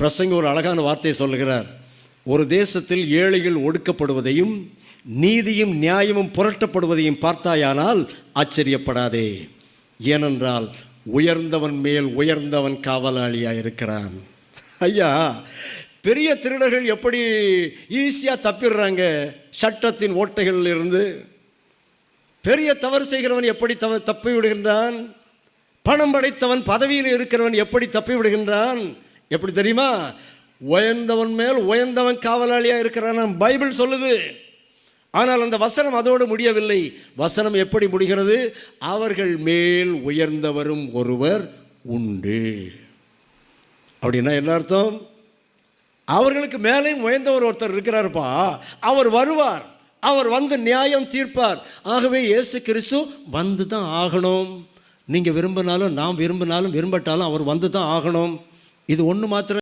பிரசங்க ஒரு அழகான வார்த்தையை சொல்லுகிறார். ஒரு தேசத்தில் ஏழைகள் ஒடுக்கப்படுவதையும் நீதியும் நியாயமும் புரட்டப்படுவதையும் பார்த்தாயானால் ஆச்சரியப்படாதே. ஏனென்றால் உயர்ந்தவன் மேல் உயர்ந்தவன் காவலாளியாக இருக்கிறான். ஐயா, பெரிய திருடர்கள் எப்படி ஈஸியாக தப்பிடுறாங்க சட்டத்தின் ஓட்டைகளில் இருந்து. பெரிய தவறு செய்கிறவன் எப்படி தப்பி விடுகின்றான். பணம் படைத்தவன், பதவியில் இருக்கிறவன் எப்படி தப்பி விடுகின்றான். எப்படி தெரியுமா? உயர்ந்தவன் மேல் உயர்ந்தவன் காவலாளியாக இருக்கிறான் பைபிள் சொல்லுது. ஆனால் அந்த வசனம் அதோடு முடியவில்லை. வசனம் எப்படி முடிகிறது? அவர்கள் மேல் உயர்ந்தவரும் ஒருவர் உண்டு. அப்படின்னா என்ன அர்த்தம்? அவர்களுக்கு மேலேயும் உயர்ந்தவர் ஒருத்தர் இருக்கிறார்ப்பா. அவர் வருவார், அவர் வந்து நியாயம் தீர்ப்பார். ஆகவே இயேசு கிறிஸ்து வந்து தான் ஆகணும். நீங்கள் விரும்பினாலும், நாம் விரும்பினாலும் விரும்பட்டாலும் அவர் வந்து தான் ஆகணும். இது ஒன்று மாத்திரம்